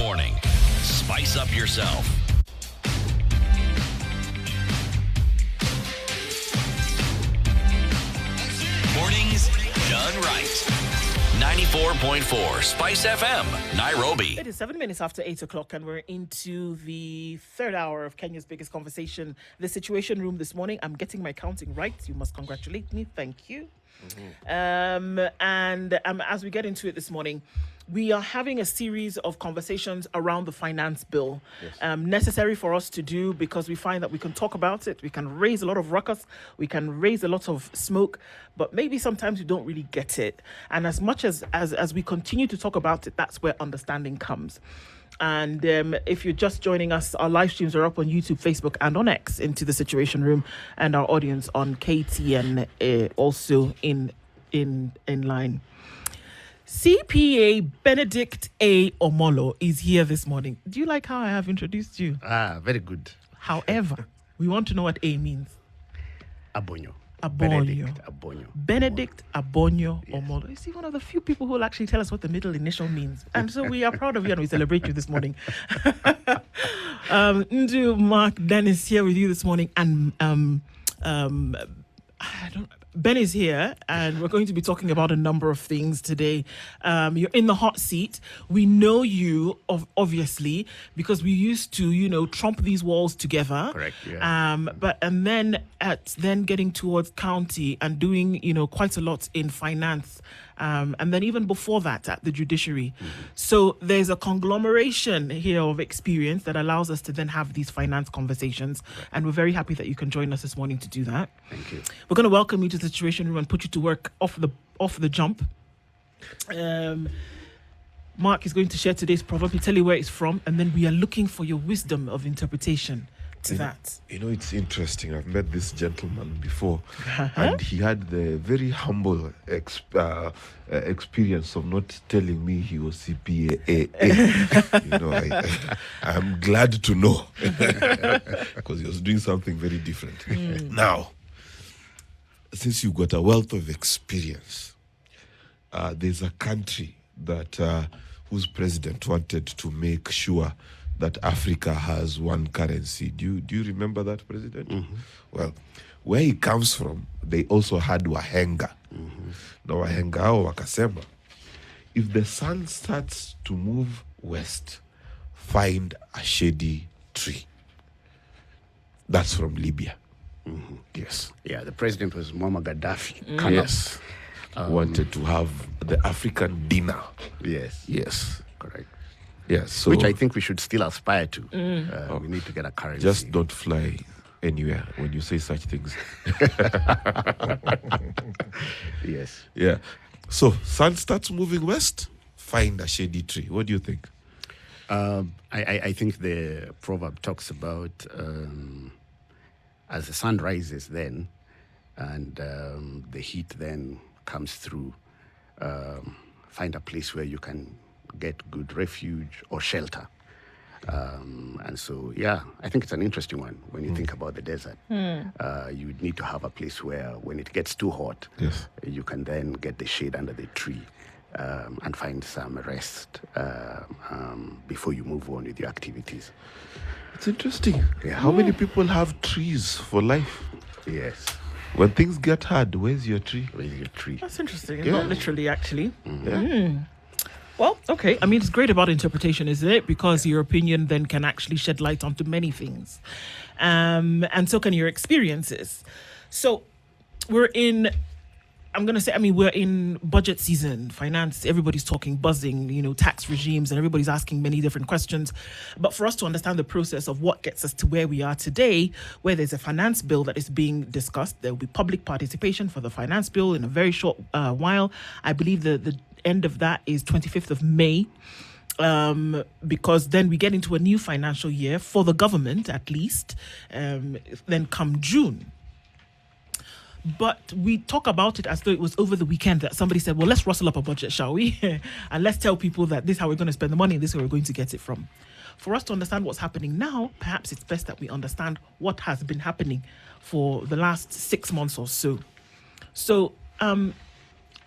morning. Spice up yourself. Mornings done right. 94.4 Spice FM, Nairobi. It is 7 minutes after 8 o'clock, and we're into the third hour of Kenya's biggest conversation, the Situation Room this morning. I'm getting my counting right. You must congratulate me. Thank you. As we get into it this morning, we are having a series of conversations around the finance bill. Yes. Necessary for us to do because we find that we can talk about it, we can raise a lot of ruckus, we can raise a lot of smoke, but maybe sometimes we don't really get it. And as much as we continue to talk about it, that's where understanding comes. And if you're just joining us, our live streams are up on YouTube, Facebook, and on X into the Situation Room, and our audience on KTN also in line. CPA Benedict A. Omolo is here this morning. Do you like how I have introduced you? Very good. However, we want to know what A means. Abonyo. Benedict Abonyo Yes. Omolo. Is he one of the few people who will actually tell us what the middle initial means? And so we are proud of you and we celebrate you this morning. Ndu Mark Dennis here with you this morning, and Ben is here, and we're going to be talking about a number of things today. You're in the hot seat. We know you, obviously, because we used to, trump these walls together. Correct, yeah. Then getting towards county and doing, quite a lot in finance. And then even before that at the judiciary. Mm-hmm. So there's a conglomeration here of experience that allows us to then have these finance conversations. Right. And we're very happy that you can join us this morning to do that. Thank you. We're going to welcome you to the Situation Room and put you to work off the jump. Mark is going to share today's proverb. He'll tell you where it's from, and then we are looking for your wisdom of interpretation to that. It's interesting. I've met this gentleman before, and he had the very humble experience of not telling me he was CPA. I'm glad to know because he was doing something very different. Now, since you've got a wealth of experience, there's a country that whose president wanted to make sure that Africa has one currency. Do you remember that president? Mm-hmm. Well, where he comes from, they also had wahenga. Mm-hmm. Now wahenga hao wakasema, if the sun starts to move west, find a shady tree. That's from Libya. Mm-hmm. Yes. Yeah, the president was Muammar Gaddafi. Yes. Wanted to have the African dinner. Yes. Yes. Correct. Yes. So which I think we should still aspire to. We need to get a currency. Just don't fly anywhere when you say such things. Yes. Yeah. So sun starts moving west, find a shady tree. What do you think? I think the proverb talks about as the sun rises then, and the heat then comes through, find a place where you can get good refuge or shelter. And so, I think it's an interesting one when you think about the desert. You would need to have a place where when it gets too hot, Yes. you can then get the shade under the tree and find some rest before you move on with your activities. It's interesting. Yeah. How many people have trees for life? Yes. When things get hard, where's your tree? Where's your tree? That's interesting. Yeah. Not literally, actually. Yeah. Well, okay. I mean, it's great about interpretation, isn't it? Because your opinion then can actually shed light onto many things. And so can your experiences. So we're in budget season, finance, everybody's talking, buzzing, tax regimes, and everybody's asking many different questions. But for us to understand the process of what gets us to where we are today, where there's a finance bill that is being discussed, there will be public participation for the finance bill in a very short while. I believe the end of that is 25th of May. Because then we get into a new financial year for the government, at least, then come June. But we talk about it as though it was over the weekend that somebody said, well, let's rustle up a budget, shall we? And let's tell people that this is how we're going to spend the money and this is where we're going to get it from. For us to understand what's happening now, perhaps it's best that we understand what has been happening for the last 6 months or so. So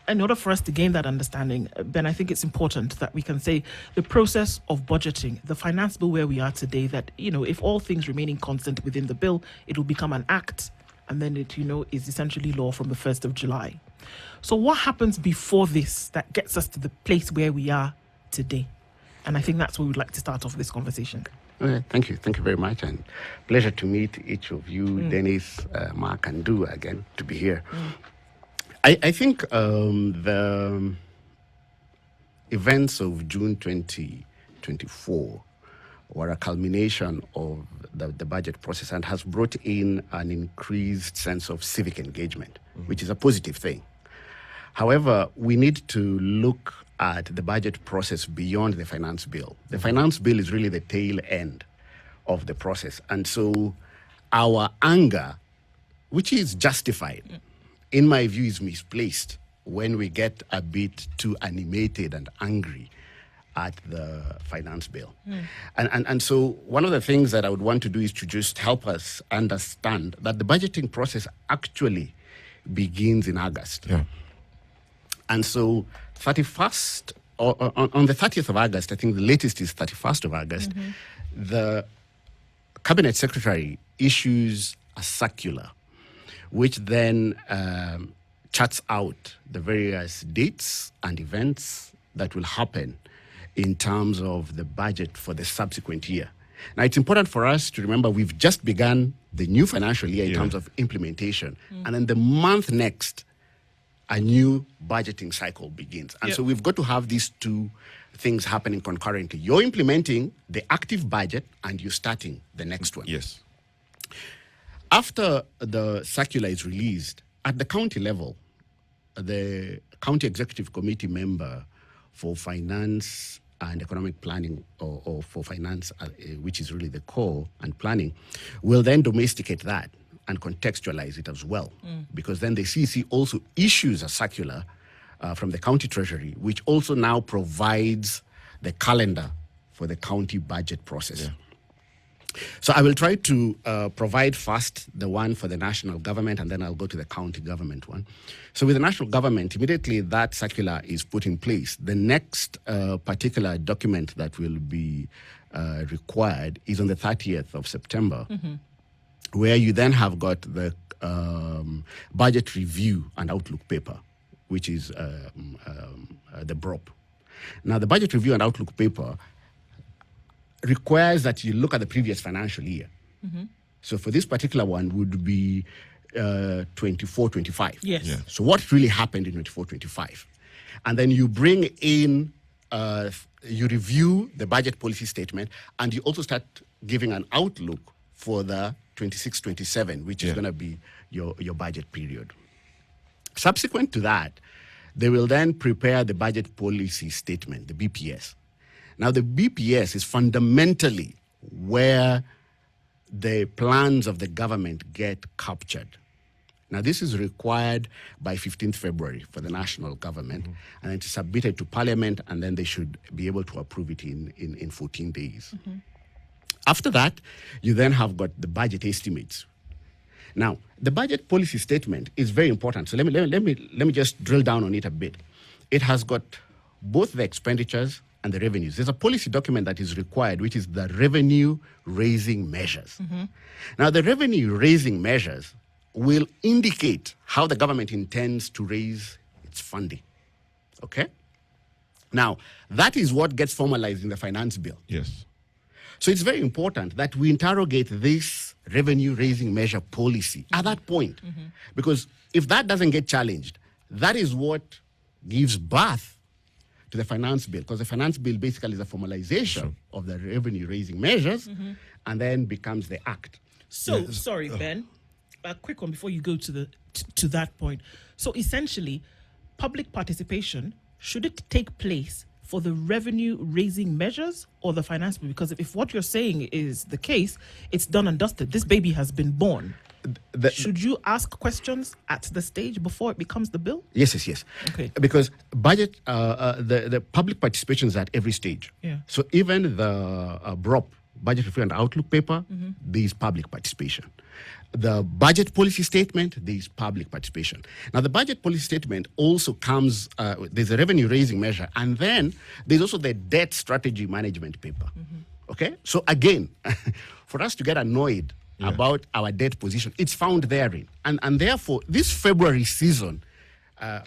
in order for us to gain that understanding, Ben, I think it's important that we can say the process of budgeting, the finance bill where we are today, that, if all things remaining constant within the bill, it will become an act, and then it, is essentially law from the 1st of July. So what happens before this that gets us to the place where we are today? And I think that's where we'd like to start off this conversation. Thank you. Thank you very much. And pleasure to meet each of you, Dennis, Mark, and Du again, to be here. I think the events of June 2024 were a culmination of the budget process and has brought in an increased sense of civic engagement, which is a positive thing. However, we need to look at the budget process beyond the finance bill. The finance bill is really the tail end of the process. And so our anger, which is justified, in my view, is misplaced when we get a bit too animated and angry at the finance bill. And so one of the things that I would want to do is to just help us understand that the budgeting process actually begins in August. Yeah. And so 31st, or on the 30th of August, I think the latest is 31st of August, the Cabinet Secretary issues a circular, which then charts out the various dates and events that will happen in terms of the budget for the subsequent year. Now, it's important for us to remember we've just begun the new financial year in terms of implementation. And then the month next, a new budgeting cycle begins. And so we've got to have these two things happening concurrently. You're implementing the active budget and you're starting the next one. Yes. After the circular is released, at the county level, the County Executive Committee member for Finance and Economic Planning, or for Finance, which is really the core and planning, will then domesticate that and contextualize it as well. Because then the CEC also issues a circular from the county treasury, which also now provides the calendar for the county budget process. So I will try to provide first the one for the national government, and then I'll go to the county government one. So with the national government, immediately that circular is put in place. The next particular document that will be required is on the 30th of September, where you then have got the budget review and outlook paper, which is the BROP. Now, the budget review and outlook paper requires that you look at the previous financial year. So for this particular one would be 24-25. Yes. Yeah. So what really happened in 24-25? And then you bring in, you review the budget policy statement, and you also start giving an outlook for the 26-27, which is going to be your budget period. Subsequent to that, they will then prepare the budget policy statement, the BPS. Now, the BPS is fundamentally where the plans of the government get captured. Now, this is required by 15th February for the national government, and then to submit it to Parliament, and then they should be able to approve it in 14 days. After that, you then have got the budget estimates. Now, the budget policy statement is very important. So let me just drill down on it a bit. It has got both the expenditures and the revenues. There's a policy document that is required, which is the revenue-raising measures. Now, the revenue-raising measures will indicate how the government intends to raise its funding. Okay? Now, that is what gets formalized in the finance bill. Yes. So it's very important that we interrogate this revenue-raising measure policy at that point. Because if that doesn't get challenged, that is what gives birth to the finance bill. Because the finance bill basically is a formalization of the revenue-raising measures and then becomes the act. So, sorry, Ben, a quick one before you go to that point. So essentially, public participation, should it take place for the revenue-raising measures or the finance bill? Because if what you're saying is the case, it's done and dusted. This baby has been born. Should you ask questions at the stage before it becomes the bill? Yes. Okay. Because budget, the public participation is at every stage. Yeah. So even the BROP, Budget Review and Outlook paper, there is public participation. the budget policy statement, there is public participation. Now, the budget policy statement also comes, there's a revenue raising measure, and then there's also the debt strategy management paper. Okay? So again, for us to get annoyed about our debt position, it's found therein. And therefore, this February season,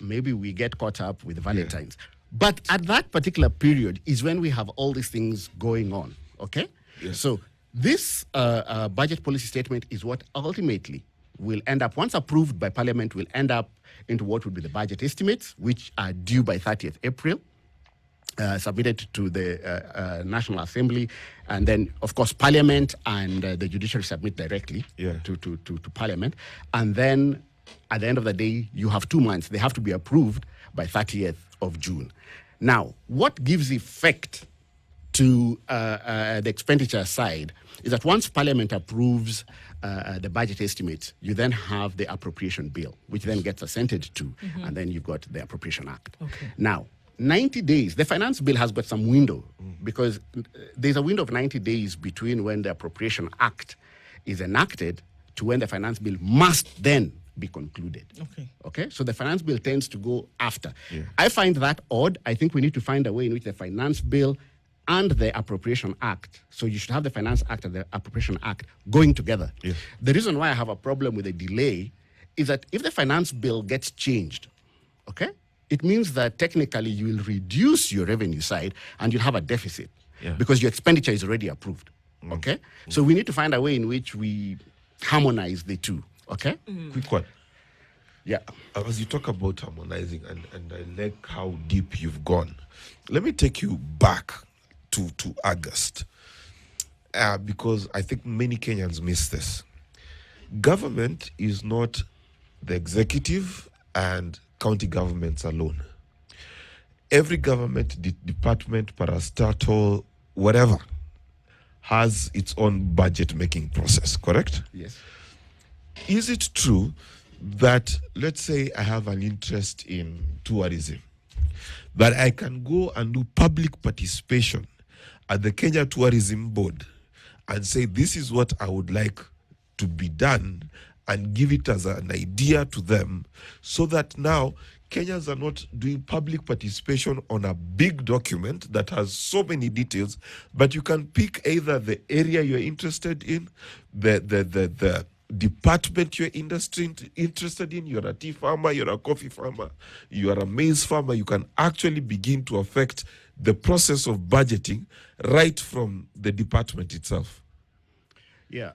maybe we get caught up with Valentine's. But at that particular period is when we have all these things going on. Okay? So this budget policy statement is what ultimately will end up, once approved by Parliament, will end up into what would be the budget estimates, which are due by 30th April, submitted to the National Assembly. And then, of course, Parliament and the judiciary submit directly to Parliament. And then, at the end of the day, you have 2 months. They have to be approved by 30th of June. Now, what gives effect to the expenditure side is that once Parliament approves the budget estimates, you then have the appropriation bill, which then gets assented to, and then you've got the Appropriation Act. Now, 90 days, the finance bill has got some window, because there's a window of 90 days between when the Appropriation Act is enacted to when the finance bill must then be concluded. Okay. So the finance bill tends to go after. I find that odd. I think we need to find a way in which the finance bill and the Appropriation Act, so you should have the Finance Act and the Appropriation Act going together. The reason why I have a problem with the delay is that if the finance bill gets changed, okay, it means that technically you will reduce your revenue side and you'll have a deficit because your expenditure is already approved. Okay? So we need to find a way in which we harmonize the two. Okay? Quick one. Yeah. As you talk about harmonizing, and I like how deep you've gone, let me take you back to August, because I think many Kenyans miss this. Government is not the executive and county governments alone. Every government department, parastatal, whatever, has its own budget making process, correct? Yes. Is it true that, let's say I have an interest in tourism, that I can go and do public participation at the Kenya Tourism Board and say, this is what I would like to be done, and give it as an idea to them, so that now Kenyans are not doing public participation on a big document that has so many details, but you can pick either the area you're interested in, the department you're interested in. You're a tea farmer, you're a coffee farmer, you are a maize farmer. You can actually begin to affect the process of budgeting right from the department itself. Yeah.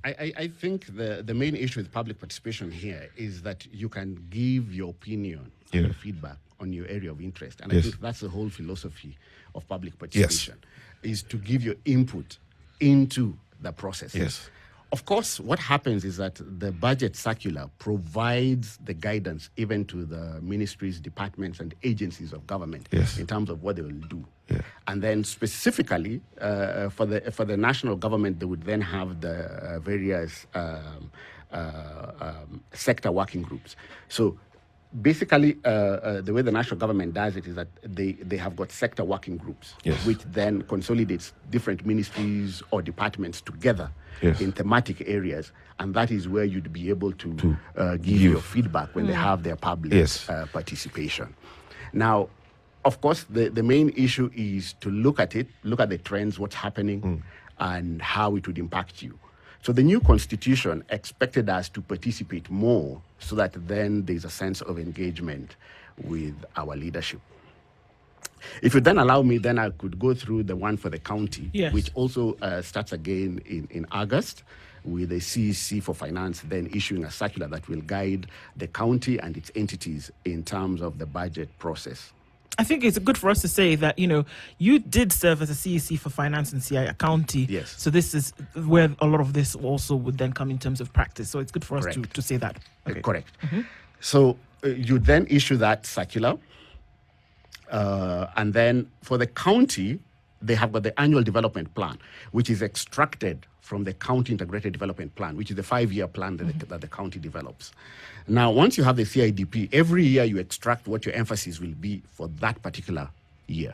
I think the main issue with public participation here is that you can give your opinion and your feedback on your area of interest. And I think that's the whole philosophy of public participation, is to give your input into the process. Of course, what happens is that the budget circular provides the guidance even to the ministries, departments, and agencies of government in terms of what they will do. And then specifically for the national government, they would then have the various sector working groups. So basically, the way the national government does it is that they have got sector working groups, which then consolidates different ministries or departments together in thematic areas, and that is where you'd be able to give your feedback when they have their public participation. Now, of course, the main issue is to look at the trends, what's happening, and how it would impact you. So the new constitution expected us to participate more so that then there's a sense of engagement with our leadership. If you then allow me, then I could go through the one for the county, which also starts again in August, with the CEC for Finance then issuing a circular that will guide the county and its entities in terms of the budget process. I think it's good for us to say that, you did serve as a CEC for Finance and CI County. Yes. So this is where a lot of this also would then come in terms of practice. So it's good for us to say that. Okay. Correct. So you then issue that circular. And then for the county, they have got the annual development plan, which is extracted from the county integrated development plan, which is the 5-year plan that the county develops. Now, once you have the CIDP, every year you extract what your emphasis will be for that particular year,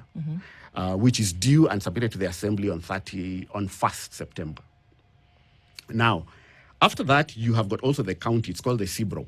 which is due and submitted to the assembly on 1st September. Now, after that, you have got also the county. It's called the CBROP.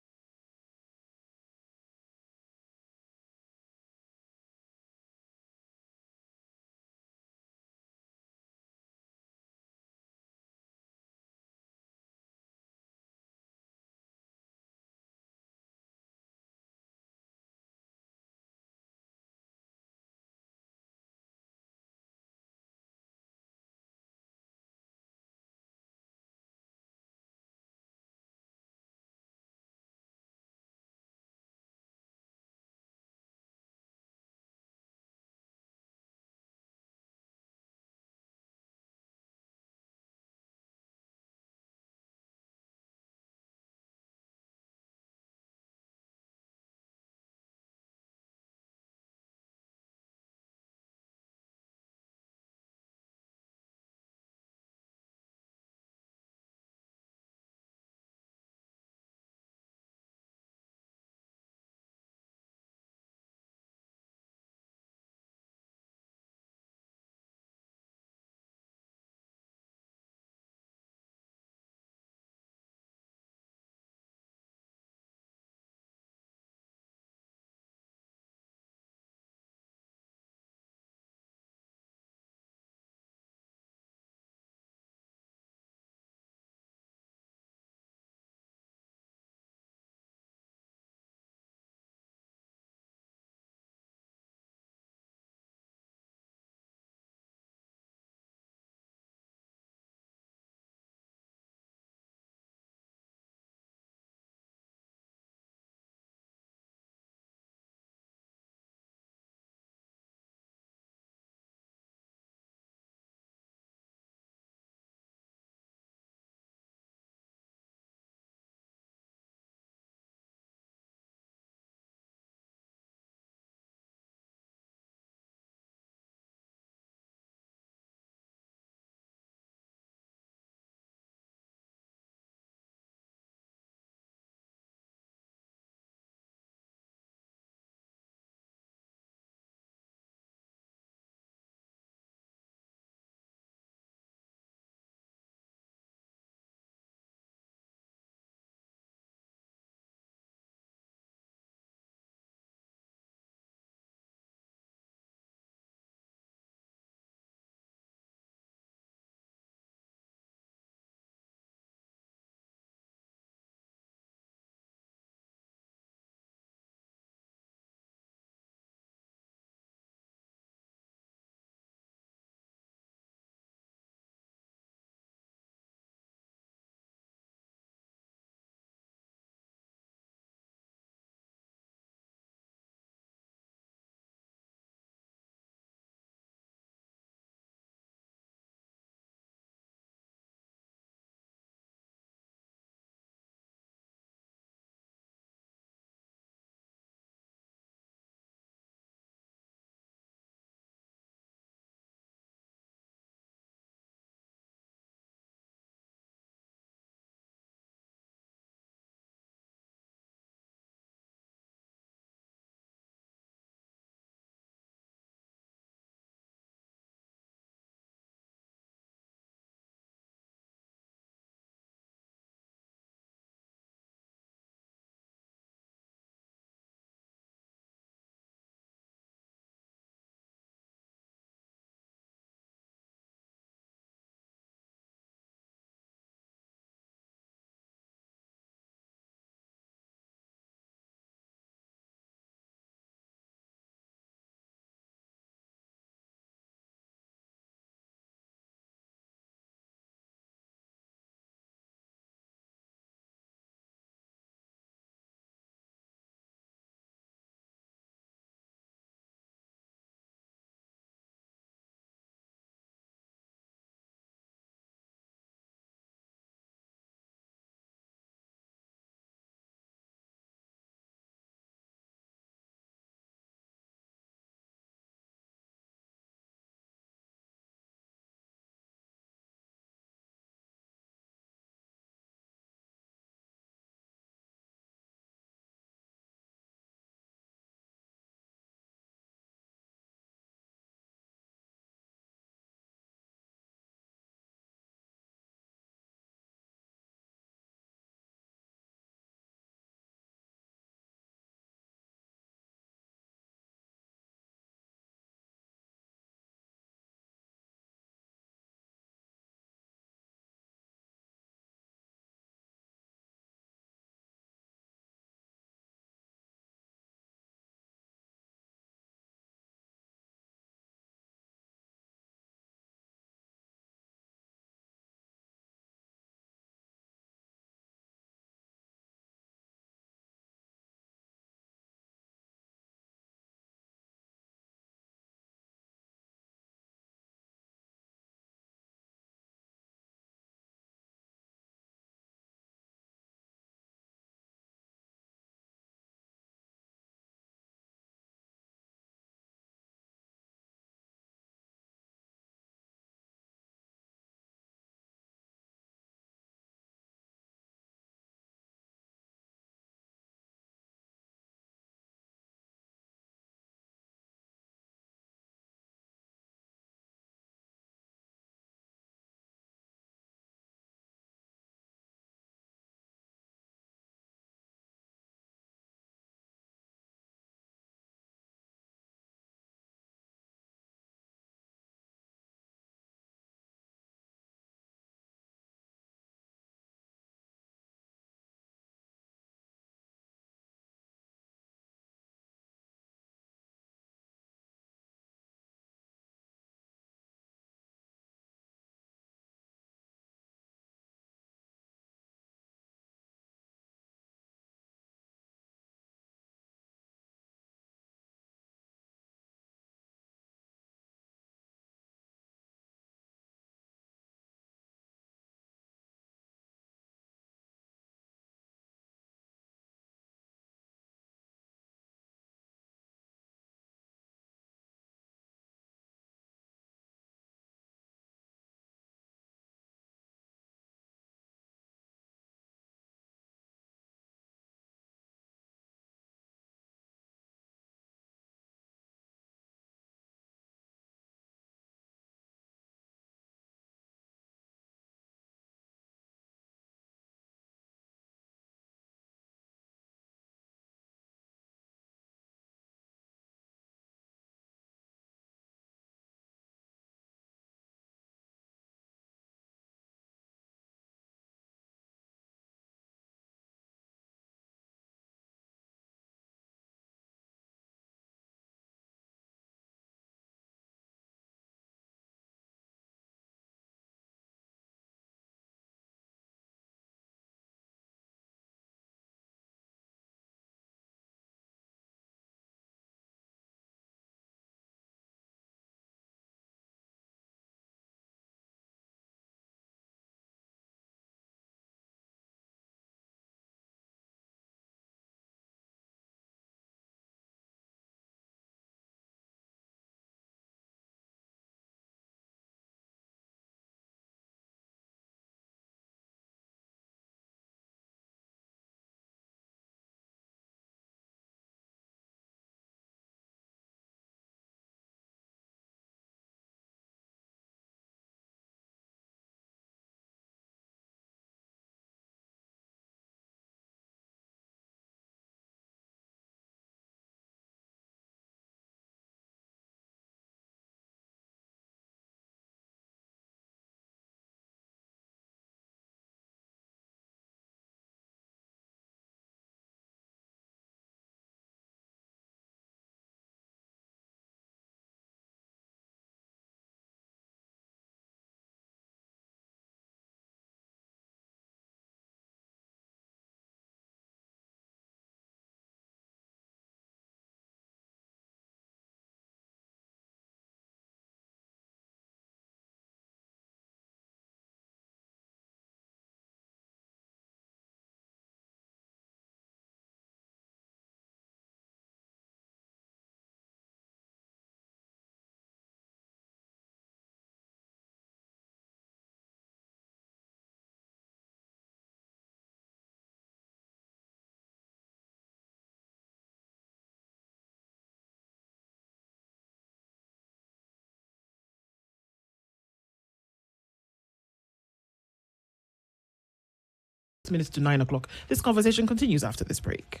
6 minutes to 9 o'clock. This conversation continues after this break.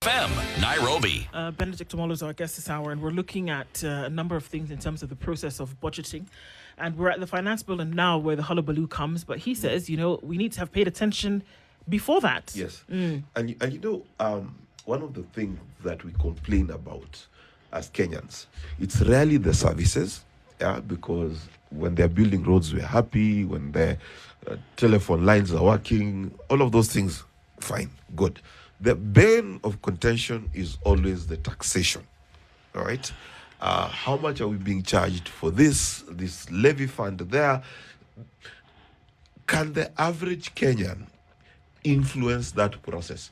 FM, Nairobi. Benedict Omolo is our guest this hour, and we're looking at a number of things in terms of the process of budgeting. And we're at the finance bill and now where the hullabaloo comes. But he says, we need to have paid attention before that. Yes. And one of the things that we complain about as Kenyans, it's rarely the services, because when they're building roads, we're happy. When the telephone lines are working, all of those things, fine, good. The bane of contention is always the taxation, all right? How much are we being charged for this levy fund there? Can the average Kenyan influence that process?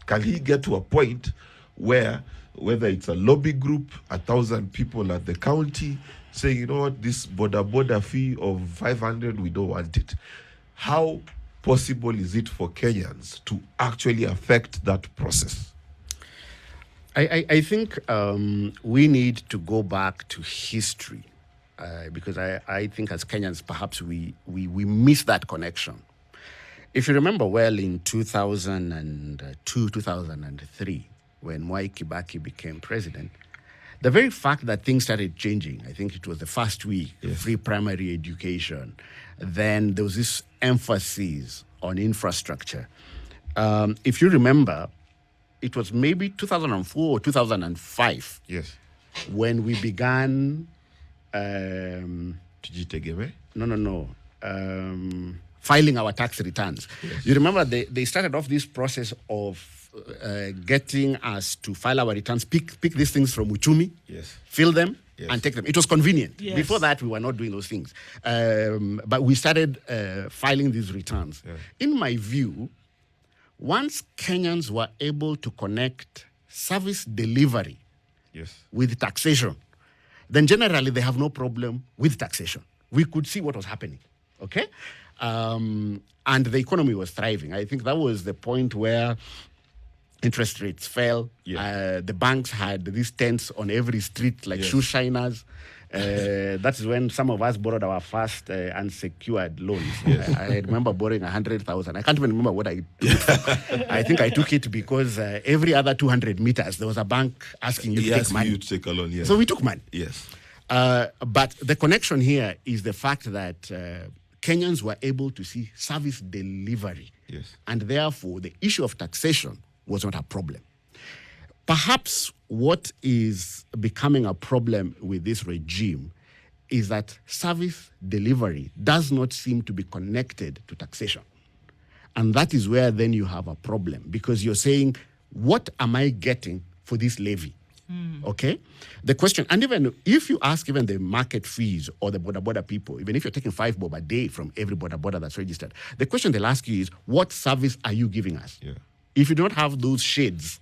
Can he get to a point where, whether it's a lobby group, 1,000 people at the county, saying, you know what, this border fee of 500, we don't want it. How possible is it for Kenyans to actually affect that process? I think we need to go back to history because I think as Kenyans, perhaps we miss that connection. If you remember well, in 2002, 2003, when Mwai Kibaki became president, the very fact that things started changing, I think it was the first week, free primary education, then there was this emphasis on infrastructure. If you remember, it was maybe 2004 or 2005 when we began... filing our tax returns. Yes. You remember they started off this process of getting us to file our returns, pick these things from Uchumi, fill them, and take them. It was convenient. Yes. Before that, we were not doing those things. But we started filing these returns. Yeah. In my view, once Kenyans were able to connect service delivery with taxation, then generally they have no problem with taxation. We could see what was happening, okay? And the economy was thriving. I think that was the point where interest rates fell. The banks had these tents on every street like shoe shiners. That is when some of us borrowed our first unsecured loans. I remember borrowing 100,000. I can't even remember what I took it for. I think I took it because every other 200 meters there was a bank asking you to take money. You to take a loan, So we took money. Yes. But the connection here is the fact that Kenyans were able to see service delivery. Yes. And therefore, the issue of taxation was not a problem. Perhaps what is becoming a problem with this regime is that service delivery does not seem to be connected to taxation. And that is where then you have a problem, because you're saying, what am I getting for this levy? Okay? The question, and even if you ask even the market fees or the border people, even if you're taking 5 bob a day from every border that's registered, the question they'll ask you is, what service are you giving us? Yeah. If you don't have those shades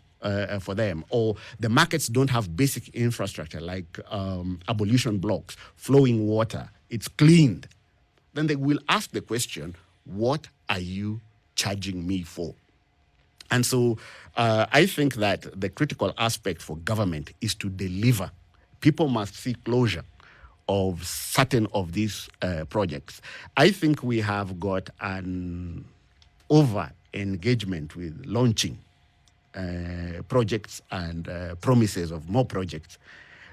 for them, or the markets don't have basic infrastructure like ablution blocks, flowing water, it's cleaned, then they will ask the question, what are you charging me for? And so I think that the critical aspect for government is to deliver. People must see closure of certain of these projects. I think we have got an over-engagement with launching projects and promises of more projects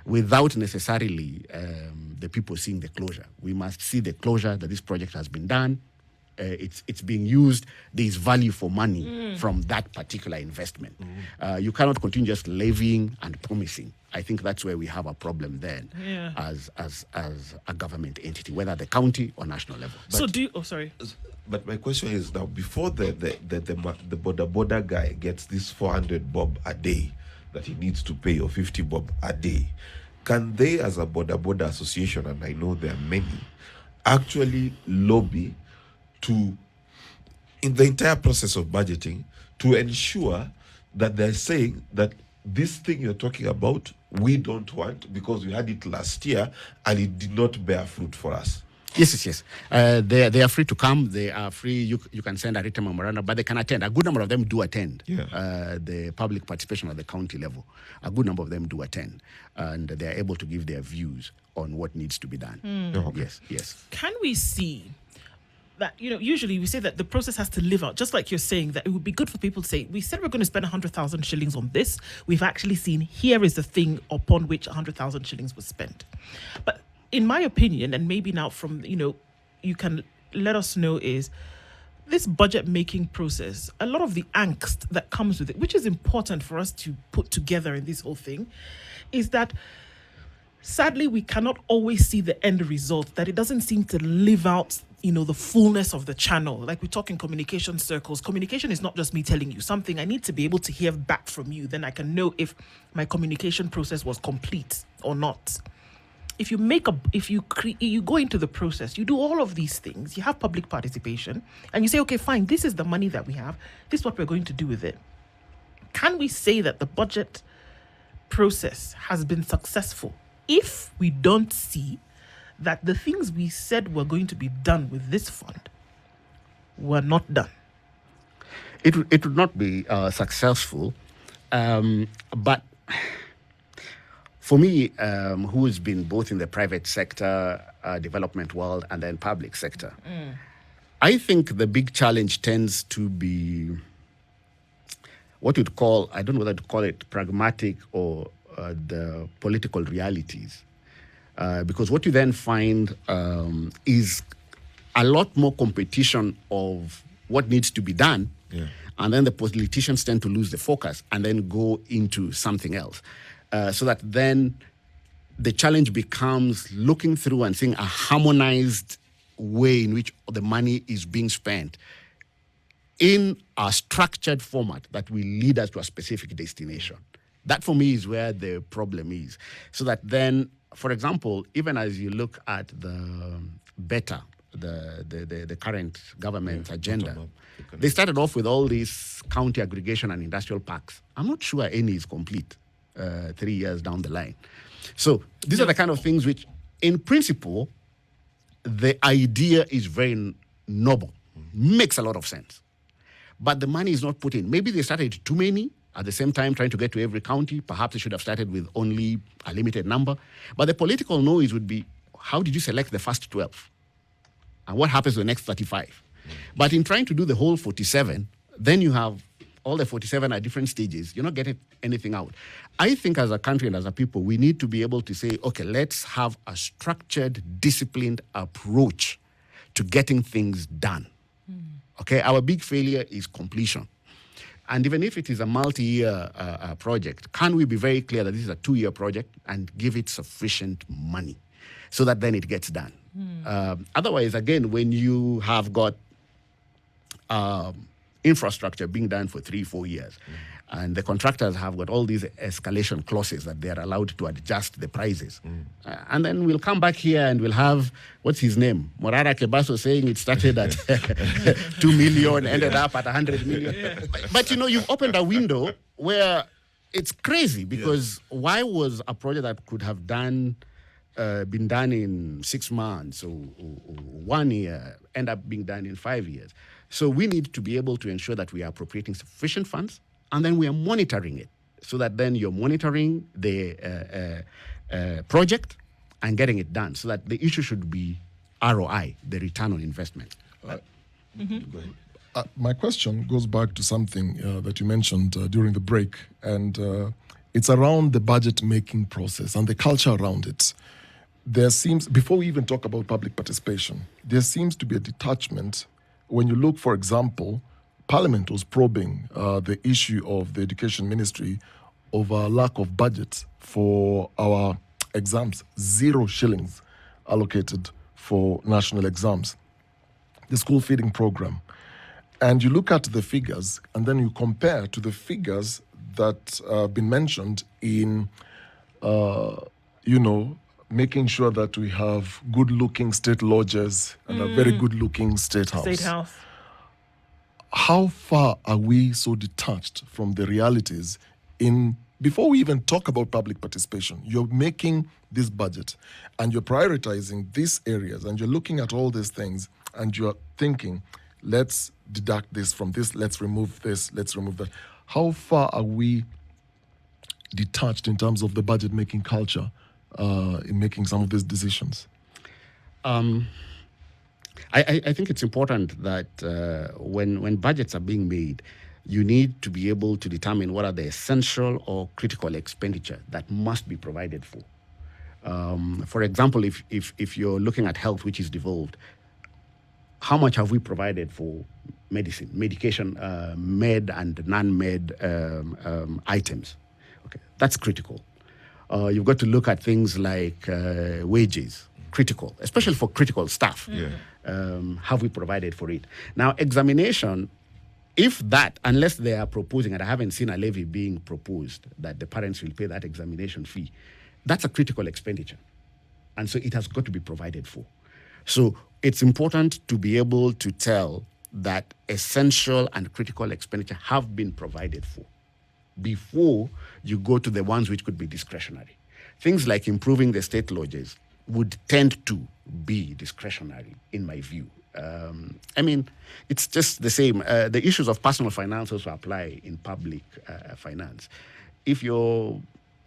without necessarily the people seeing the closure. We must see the closure that this project has been done. It's being used. There is value for money from that particular investment. You cannot continue just levying and promising. I think that's where we have a problem then as a government entity, whether the county or national level. But my question is now, before the border guy gets this 400 bob a day that he needs to pay, or 50 bob a day, can they, as a border association, and I know there are many, actually lobby to, in the entire process of budgeting, to ensure that they're saying that this thing you're talking about, we don't want, because we had it last year and it did not bear fruit for us? Yes. They are free to come. They are free. You can send a written memorandum, but they can attend. A good number of them do attend. The public participation at the county level. A good number of them do attend, and they are able to give their views on what needs to be done. Yes. Can we see that, usually we say that the process has to live out, just like you're saying, that it would be good for people to say, we said we're going to spend 100,000 shillings on this. We've actually seen, here is the thing upon which 100,000 shillings was spent. But in my opinion, and maybe now from, you can let us know, is this budget making process, a lot of the angst that comes with it, which is important for us to put together in this whole thing, is that sadly, we cannot always see the end result, that it doesn't seem to live out, the fullness of the channel. Like we talk in communication circles. Communication is not just me telling you something. I need to be able to hear back from you. Then I can know if my communication process was complete or not. If you you go into the process, you do all of these things, you have public participation, and you say, okay, fine, this is the money that we have. This is what we're going to do with it. Can we say that the budget process has been successful if we don't see that the things we said were going to be done with this fund were not done? It would not be successful, but for me, who has been both in the private sector, development world, and then public sector, I think the big challenge tends to be what you'd call, I don't know whether to call it pragmatic or the political realities. Because what you then find is a lot more competition of what needs to be done, and then the politicians tend to lose the focus and then go into something else. So that then the challenge becomes looking through and seeing a harmonized way in which the money is being spent in a structured format that will lead us to a specific destination. That, for me, is where the problem is. So that then, for example, even as you look at the better, the current government's agenda, they started off with all these county aggregation and industrial parks. I'm not sure any is complete 3 years down the line. So these are the kind of things which, in principle, the idea is very noble, makes a lot of sense. But the money is not put in. Maybe they started too many, at the same time trying to get to every county. Perhaps they should have started with only a limited number. But the political noise would be, how did you select the first 12? And what happens to the next 35? But in trying to do the whole 47, then you have all the 47 at different stages. You're not getting anything out. I think as a country and as a people, we need to be able to say, okay, let's have a structured, disciplined approach to getting things done. Okay, our big failure is completion. And even if it is a multi-year project, can we be very clear that this is a 2-year project and give it sufficient money so that then it gets done? Otherwise, again, when you have got infrastructure being done for 3-4 years, and the contractors have got all these escalation clauses that they are allowed to adjust the prices. And then we'll come back here and we'll have, what's his name? Morara Kebaso saying it started at 2 million, ended up at 100 million. But you've opened a window where it's crazy, because why was a project that could have been done in 6 months or 1 year end up being done in 5 years? So we need to be able to ensure that we are appropriating sufficient funds, and then we are monitoring it, so that then you're monitoring the project and getting it done, so that the issue should be ROI, the return on investment. Go ahead. My question goes back to something that you mentioned during the break, and it's around the budget-making process and the culture around it. There seems, before we even talk about public participation, there seems to be a detachment. When you look, for example, Parliament was probing the issue of the Education Ministry over lack of budget for our exams. 0 shillings allocated for national exams. The school feeding program. And you look at the figures, and then you compare to the figures that have been mentioned in, making sure that we have good-looking state lodges and a very good-looking state house. State house. How far are we so detached from the realities in before we even talk about public participation, you're making this budget and you're prioritizing these areas and you're looking at all these things and you're thinking, let's deduct this from this, let's remove this, let's remove that. How far are we detached in terms of the budget making culture in making some of these decisions? I think it's important that when budgets are being made, you need to be able to determine what are the essential or critical expenditure that must be provided for. For example, if you're looking at health, which is devolved, how much have we provided for medication, med and non-med items? Okay, that's critical. You've got to look at things like wages, critical, especially for critical staff. Have we provided for it? Now, examination, if that, unless they are proposing, and I haven't seen a levy being proposed, that the parents will pay that examination fee, that's a critical expenditure. And so it has got to be provided for. So it's important to be able to tell that essential and critical expenditure have been provided for before you go to the ones which could be discretionary. Things like improving the state lodges would tend to be discretionary, in my view. I mean, it's just the same. The issues of personal finance also apply in public finance. If you're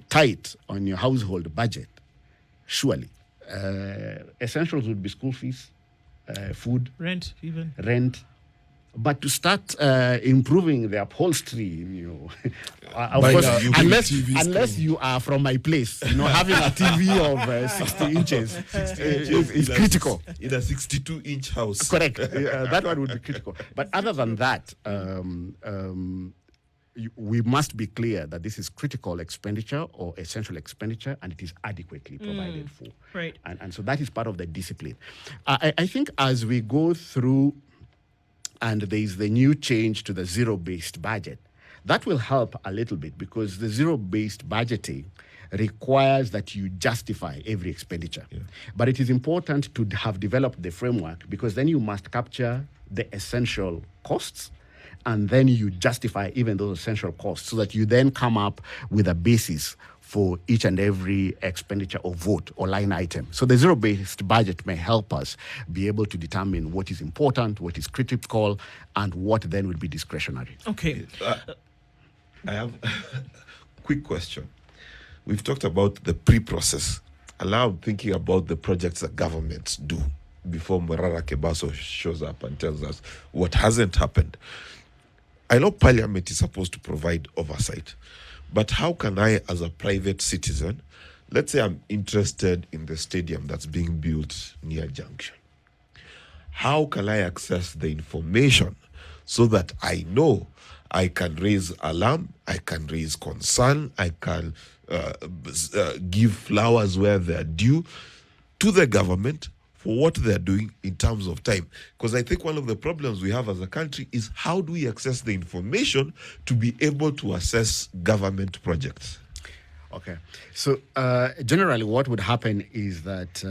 tight on your household budget, surely essentials would be school fees, food, Rent. But to start improving the upholstery, of Buying course, a huge TV unless screen. you are from my place, having a TV of 60 inches is critical. In a 62-inch house. Correct. That one would be critical. But other than that, we must be clear that this is critical expenditure or essential expenditure, and it is adequately provided for. Right. And so that is part of the discipline. I think as we go through, and there is the new change to the zero-based budget, that will help a little bit, because the zero-based budgeting requires that you justify every expenditure. But it is important to have developed the framework, because then you must capture the essential costs, and then you justify even those essential costs, so that you then come up with a basis for each and every expenditure or vote or line item. So the zero-based budget may help us be able to determine what is important, what is critical, and what then would be discretionary. Okay. I have a quick question. We've talked about the pre-process. Now I'm thinking about the projects that governments do before Morara Kebaso shows up and tells us what hasn't happened. I know Parliament is supposed to provide oversight, but how can I, as a private citizen, let's say I'm interested in the stadium that's being built near Junction, how can I access the information so that I know I can raise alarm, I can raise concern, I can give flowers where they're due to the government for what they're doing in terms of time? Because I think one of the problems we have as a country is, how do we access the information to be able to assess government projects? Okay. So generally what would happen is that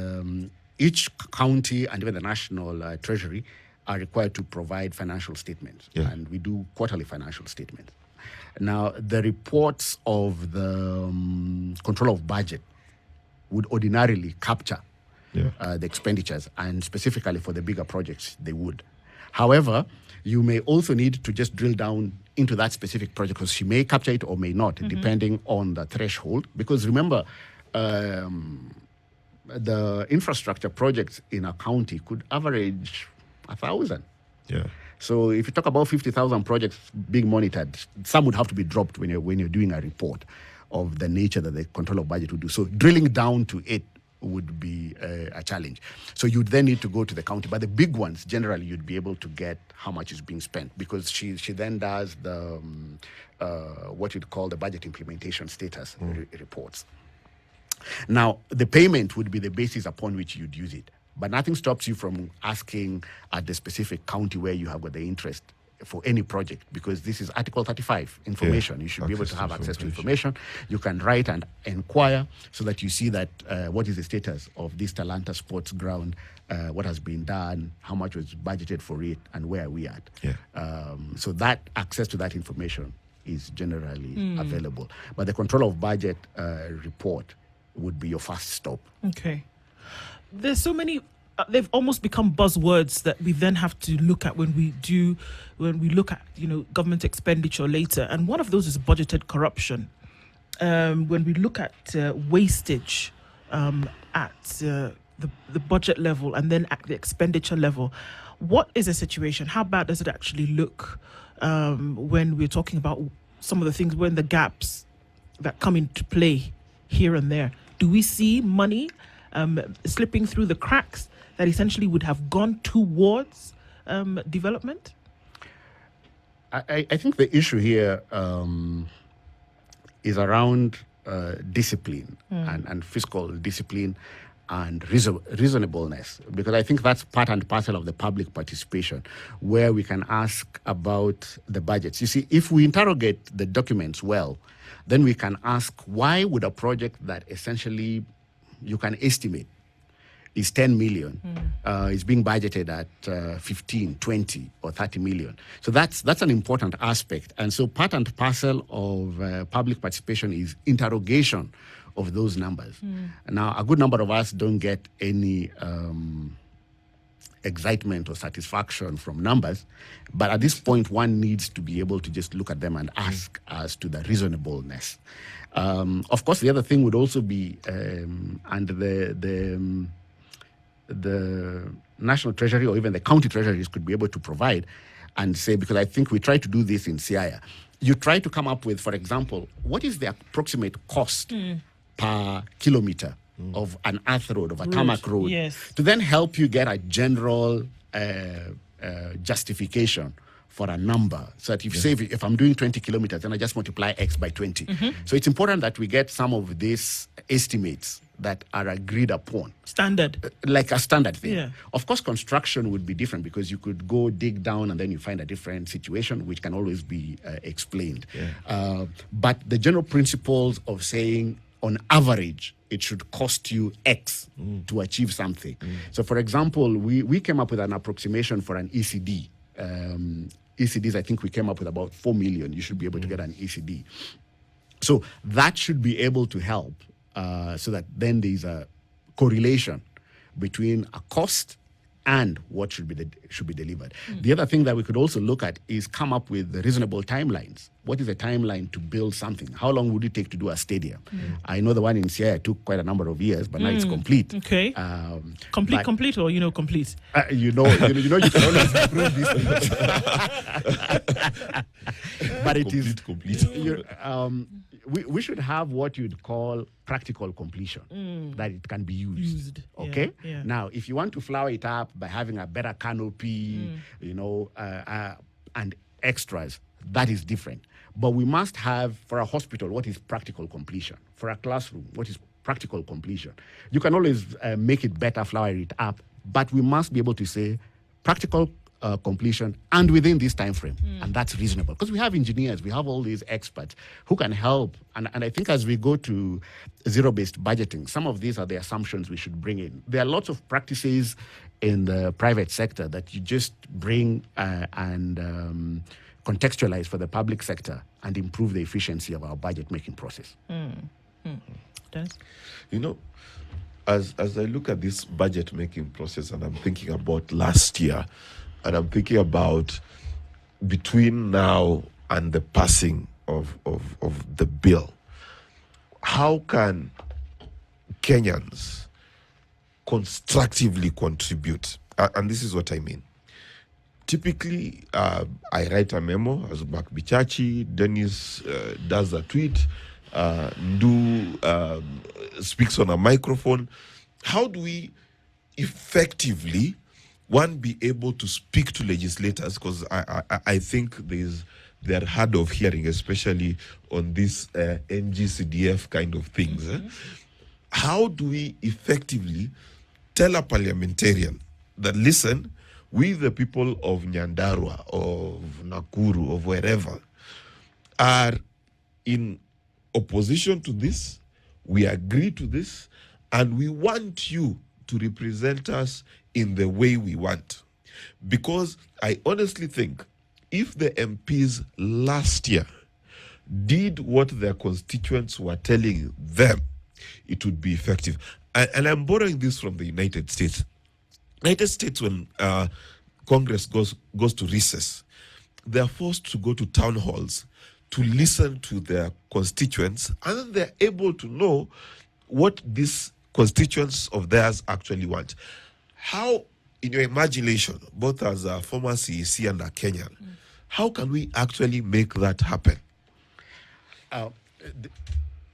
each county and even the National Treasury are required to provide financial statements. And we do quarterly financial statements. Now, the reports of the control of budget would ordinarily capture the expenditures, and specifically for the bigger projects, they would. However, you may also need to just drill down into that specific project, because she may capture it or may not, depending on the threshold. Because remember, the infrastructure projects in a county could average 1,000. So if you talk about 50,000 projects being monitored, some would have to be dropped when you're doing a report of the nature that the control of budget would do. So drilling down to it would be a challenge. So you'd then need to go to the county. But the big ones, generally, you'd be able to get how much is being spent, because she then does the what you'd call the budget implementation status reports. Now, the payment would be the basis upon which you'd use it. But nothing stops you from asking at the specific county where you have got the interest for any project, because this is Article 35 information. You should be able to have access to information. You can write and inquire so that you see that what is the status of this Talanta sports ground, what has been done, how much was budgeted for it, and where are we at. So that access to that information is generally available. But the control of budget report would be your first stop. Okay. There's so many, they've almost become buzzwords that we then have to look at when we look at, government expenditure later. And one of those is budgeted corruption. When we look at wastage at the budget level and then at the expenditure level, what is the situation? How bad does it actually look when we're talking about some of the things, when the gaps that come into play here and there? Do we see money slipping through the cracks that essentially would have gone towards development? I think the issue here is around discipline and fiscal discipline and reasonableness, because I think that's part and parcel of the public participation, where we can ask about the budgets. You see, if we interrogate the documents well, then we can ask, why would a project that essentially you can estimate is 10 million, is being budgeted at 15, 20, or 30 million. So that's an important aspect. And so part and parcel of public participation is interrogation of those numbers. Now, a good number of us don't get any excitement or satisfaction from numbers, but at this point, one needs to be able to just look at them and ask as to the reasonableness. Of course, the other thing would also be, and the National Treasury or even the county treasuries could be able to provide and say, because I think we try to do this in CIA, you try to come up with, for example, what is the approximate cost per kilometer of an earth road, of a tarmac road, to then help you get a general justification for a number. So that if you say, if I'm doing 20 kilometers, then I just multiply X by 20. So it's important that we get some of these estimates that are agreed upon. Standard. Like a standard thing. Yeah. Of course, construction would be different, because you could go dig down and then you find a different situation, which can always be explained. But the general principles of saying, on average, it should cost you X to achieve something. So, for example, we came up with an approximation for an ECD. ECDs, I think we came up with about 4 million. You should be able to get an ECD. So that should be able to help, so that then there's a correlation between a cost and what should be delivered. The other thing that we could also look at is come up with the reasonable timelines. What is a timeline to build something? How long would it take to do a stadium? I know the one in Sierra took quite a number of years, but now it's complete. Okay. Complete, or complete? You can always improve this. But it is complete. We should have what you'd call practical completion, that it can be used. Okay? Yeah. Now, if you want to flower it up by having a better canopy, and extras, that is different. But we must have, for a hospital, what is practical completion? For a classroom, what is practical completion? You can always make it better, flower it up, but we must be able to say practical completion and within this time frame, and that's reasonable, because we have engineers, we have all these experts who can help, and I think as we go to zero-based budgeting, some of these are the assumptions we should bring in. There are lots of practices in the private sector that you just bring and contextualize for the public sector and improve the efficiency of our budget making process. Dennis? As I look at this budget making process, and I'm thinking about last year, and I'm thinking about between now and the passing of the bill, how can Kenyans constructively contribute? And this is what I mean. Typically, I write a memo as Mark Bichachi, Dennis does a tweet, Ndu speaks on a microphone. How do we effectively, be able to speak to legislators? Because I think they're hard of hearing, especially on this NGCDF kind of things. How do we effectively tell a parliamentarian that, listen, we the people of Nyandarua, of Nakuru, of wherever, are in opposition to this, we agree to this, and we want you to represent us in the way we want? Because I honestly think if the MPs last year did what their constituents were telling them, it would be effective. And I'm borrowing this from the United States. United States, when Congress goes to recess, they're forced to go to town halls to listen to their constituents, and then they're able to know what these constituents of theirs actually want. How, in your imagination, both as a former CEC and a Kenyan, how can we actually make that happen?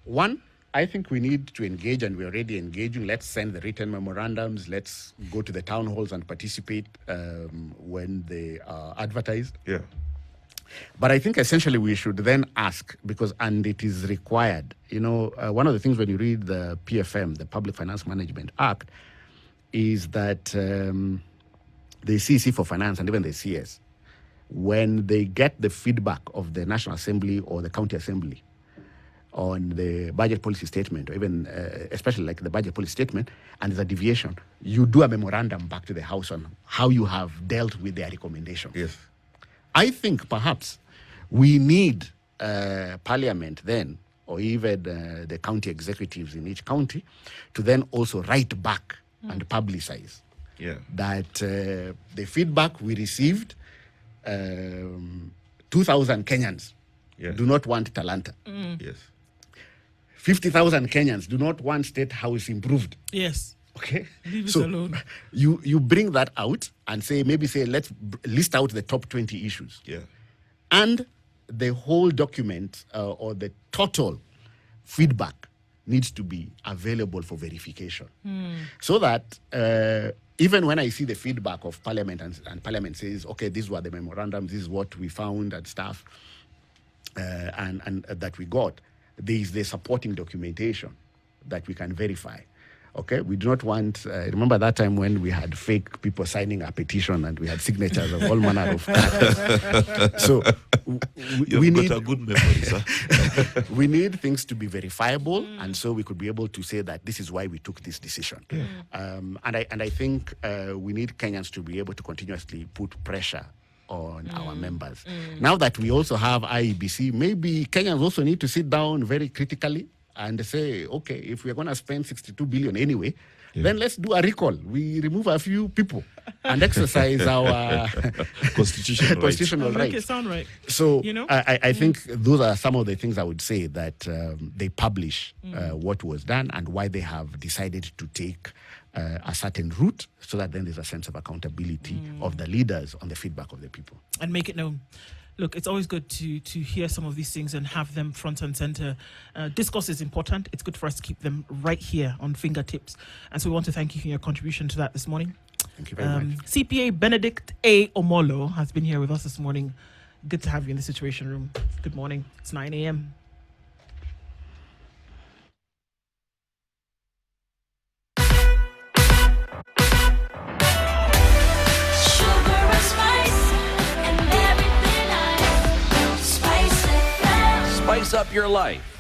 One, I think we need to engage, and we're already engaging. Let's send the written memorandums. Let's go to the town halls and participate when they are advertised. Yeah. But I think essentially we should then ask, and it is required. One of the things when you read the PFM, the Public Finance Management Act, is that the CEC for Finance and even the CS, when they get the feedback of the National Assembly or the County Assembly on the budget policy statement, or even especially like the budget policy statement, and there's a deviation, you do a memorandum back to the House on how you have dealt with their recommendations. Yes. I think perhaps we need Parliament then, or even the county executives in each county, to then also write back and publicize that the feedback we received, 2,000 Kenyans do not want Talanta. Yes. 50,000 Kenyans do not want State House improved. Yes. Okay. Leave it alone. You bring that out and say let's list out the top 20 issues. Yeah. And the whole document or the total feedback needs to be available for verification. So that even when I see the feedback of Parliament and Parliament says, okay, these were the memorandums, this is what we found and stuff, and that we got, there is the supporting documentation that we can verify. Okay, we do not want. Remember that time when we had fake people signing a petition and we had signatures of all manner of characters. So we need a good memory, sir. We need things to be verifiable, and so we could be able to say that this is why we took this decision. And I think we need Kenyans to be able to continuously put pressure on our members. Now that we also have IEBC, maybe Kenyans also need to sit down very critically and say, okay, if we're going to spend 62 billion anyway, then let's do a recall. We remove a few people and exercise our constitutional rights. Make it sound right. So I think those are some of the things I would say that they publish what was done and why they have decided to take a certain route, so that then there's a sense of accountability of the leaders on the feedback of the people. And make it known. Look, it's always good to hear some of these things and have them front and center. Discourse is important. It's good for us to keep them right here on fingertips. And so we want to thank you for your contribution to that this morning. Thank you very much. CPA Benedict A. Omolo has been here with us this morning. Good to have you in the Situation Room. Good morning. It's 9 a.m. Spice up your life